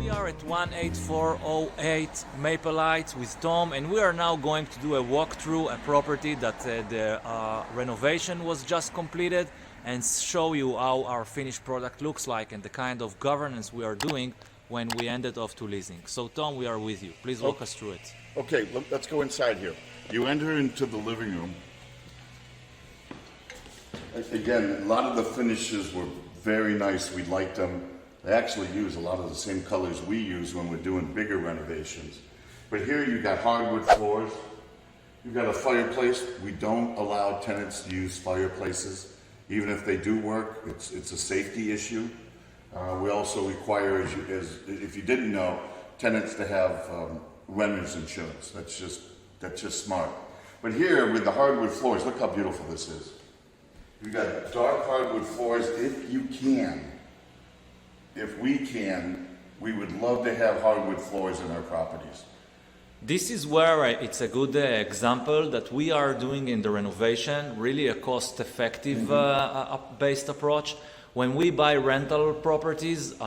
We are at 18408 Maple Heights with Tom, and we are now going to do a walkthrough a property that the renovation was just completed, and show you how our finished product looks like and the kind of governance we are doing when we ended off to leasing. So Tom, we are with you. Please walk us through it. Okay, let's go inside here. You enter into the living room. Again, a lot of the finishes were very nice. We liked them. They actually use a lot of the same colors we use when we're doing bigger renovations. But here you got hardwood floors. You've got a fireplace. We don't allow tenants to use fireplaces. Even if they do work, it's a safety issue. We also require, if you didn't know, tenants to have renter's insurance. That's just smart. But here with the hardwood floors, look how beautiful this is. You've got dark hardwood floors. If we can, we would love to have hardwood floors in our properties. This is where it's a good example that we are doing in the renovation, really a cost-effective based approach. When we buy rental properties, we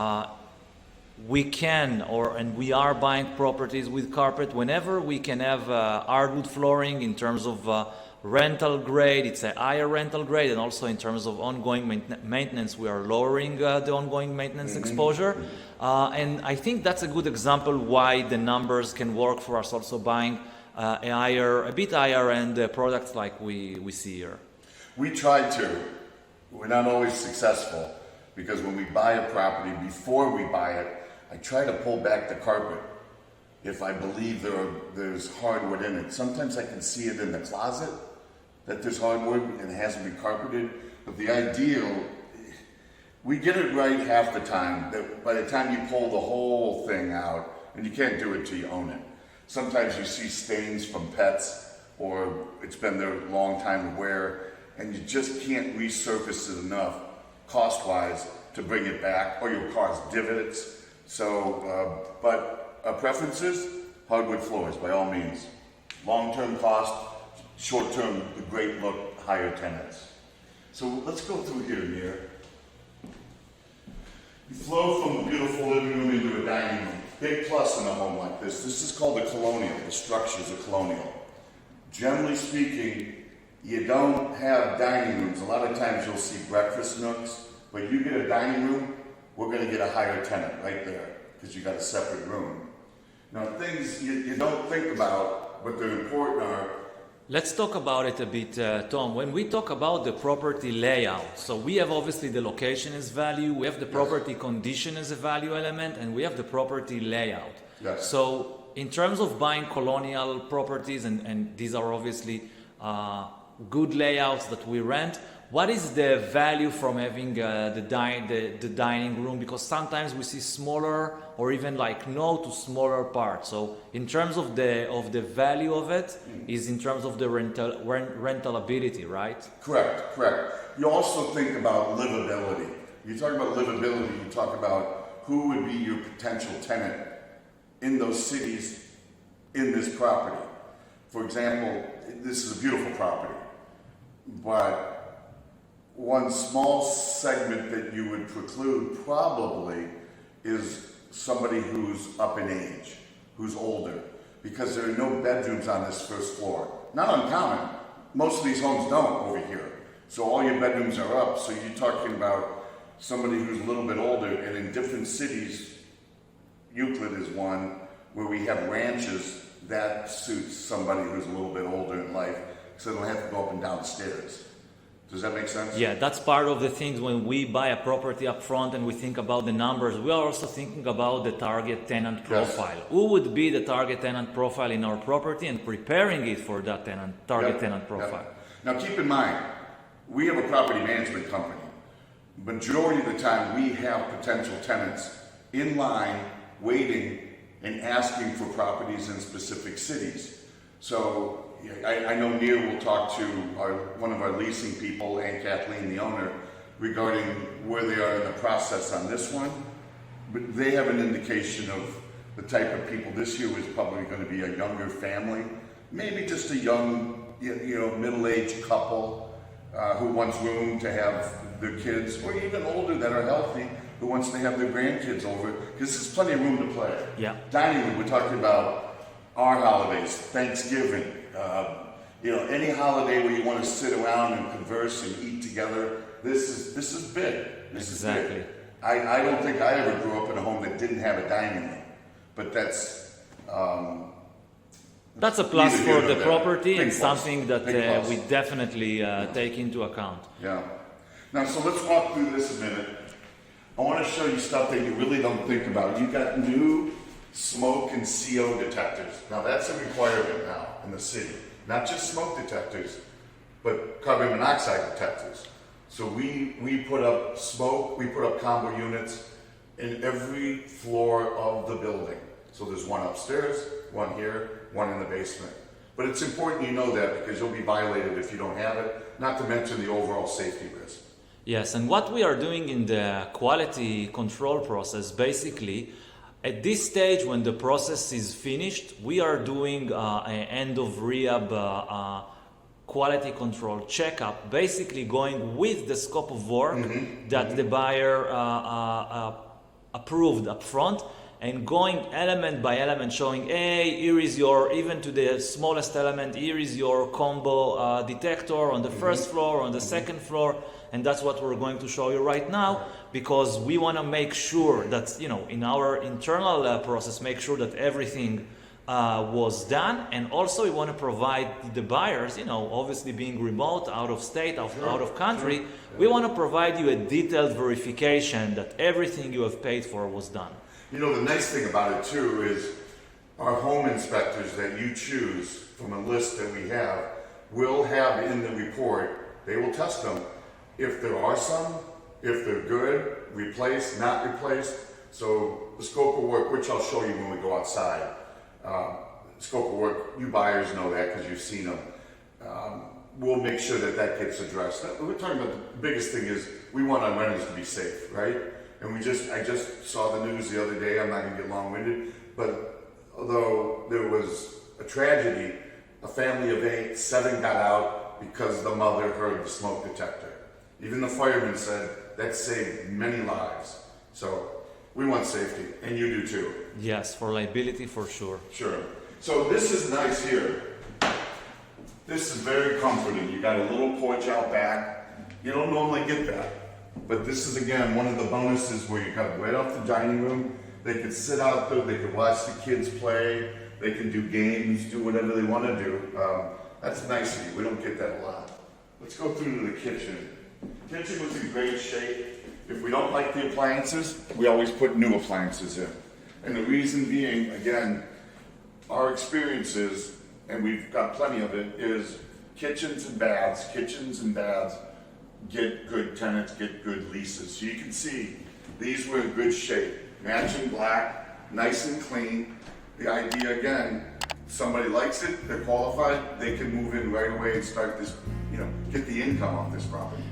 are buying properties with carpet. Whenever we can have hardwood flooring in terms of rental grade, it's a higher rental grade, and also in terms of ongoing maintenance, we are lowering the ongoing maintenance exposure. And I think that's a good example why the numbers can work for us also buying a bit higher end products like we see here. We try to. We're not always successful because when we buy a property, before we buy it, I try to pull back the carpet if I believe there's hardwood in it. Sometimes I can see it in the closet that there's hardwood and it hasn't been carpeted. But the ideal, we get it right half the time. That by the time you pull the whole thing out, and you can't do it till you own it. Sometimes you see stains from pets, or it's been there a long time to wear, and you just can't resurface it enough cost-wise to bring it back, or you'll cause divots. So, but our preferences, hardwood floors by all means. Long-term cost, short-term, the great look, higher tenants. So let's go through here, Nir. You flow from the beautiful living room into a dining room. Big plus in a home like this. This is called a colonial. The structure's a colonial. Generally speaking, you don't have dining rooms. A lot of times you'll see breakfast nooks, but you get a dining room, we're going to get a higher tenant right there because you got a separate room. Now, things you don't think about, but they're important are. Let's talk about it a bit, Tom. When we talk about the property layout, so we have obviously the location as value, we have the property condition as a value element, and we have the property layout. Yes. So in terms of buying colonial properties, and these are obviously good layouts that we rent, what is the value from having the dining room? Because sometimes we see smaller or even like no to smaller parts. So in terms of the value of it is in terms of the rental ability, right? Correct. You also think about livability. You talk about livability, you talk about who would be your potential tenant in those cities in this property. For example, this is a beautiful property, but one small segment that you would preclude probably is somebody who's up in age, who's older, because there are no bedrooms on this first floor. Not uncommon. Most of these homes don't over here. So all your bedrooms are up. So you're talking about somebody who's a little bit older, and in different cities, Euclid is one where we have ranches that suits somebody who's a little bit older in life, so they don't have to go up and down stairs. Does that make sense? Yeah, that's part of the things when we buy a property up front and we think about the numbers. We are also thinking about the target tenant profile. Yes. Who would be the target tenant profile in our property and preparing it for that target tenant profile. Now keep in mind, we have a property management company. Majority of the time we have potential tenants in line waiting and asking for properties in specific cities. So I know Nir will talk to one of our leasing people and Kathleen, the owner, regarding where they are in the process on this one. But they have an indication of the type of people. This year was probably going to be a younger family, maybe just a young, middle-aged couple who wants room to have their kids, or even older that are healthy, who wants to have their grandkids over, because there's plenty of room to play. Yeah. Dining room, we're talking about our holidays, Thanksgiving, any holiday where you want to sit around and converse and eat together. This is big. This Exactly. is big. I don't think I ever grew up in a home that didn't have a dining room, but that's a plus neither for here the nor there. property Big and plus. something that Big plus. we definitely take into account. Yeah. Now, so let's walk through this a minute. I want to show you stuff that you really don't think about. You got new smoke and CO detectors. Now, that's a requirement now in the city. Not just smoke detectors, but carbon monoxide detectors. So we put up smoke, we put up combo units in every floor of the building. So there's one upstairs, one here, one in the basement. But it's important you know that because you'll be violated if you don't have it, not to mention the overall safety risk. Yes, and what we are doing in the quality control process, basically, at this stage when the process is finished, we are doing an end of rehab quality control checkup, basically going with the scope of work that the buyer approved up front, and going element by element, showing, hey, here is your, even to the smallest element, here is your combo detector on the first floor, on the second floor, and that's what we're going to show you right now, because we want to make sure that, in our internal process, make sure that everything was done, and also we want to provide the buyers, obviously being remote, out of state, out of country, we want to provide you a detailed verification that everything you have paid for was done. The nice thing about it too is our home inspectors that you choose from a list that we have will have in the report, they will test them if there are some, if they're good, replaced, not replaced. So the scope of work, which I'll show you when we go outside, scope of work, you buyers know that because you've seen them. We'll make sure that gets addressed. We're talking about the biggest thing is we want our renters to be safe, right? And I just saw the news the other day, I'm not gonna get long-winded, but although there was a tragedy, a family of 8, 7 got out because the mother heard the smoke detector. Even the fireman said that saved many lives. So we want safety, and you do too. Yes, for liability, for sure. Sure. So this is nice here. This is very comforting. You got a little porch out back. You don't normally get that. But this is, again, one of the bonuses where you got right off the dining room. They could sit out there, they could watch the kids play, they can do games, do whatever they want to do. That's nice of you. We don't get that a lot. Let's go through to the kitchen. Kitchen was in great shape. If we don't like the appliances, we always put new appliances in. And the reason being, again, our experiences, and we've got plenty of it, is kitchens and baths get good tenants, get good leases. So you can see these were in good shape. Matching black, nice and clean. The idea, again, somebody likes it, they're qualified, they can move in right away and start this, get the income off this property.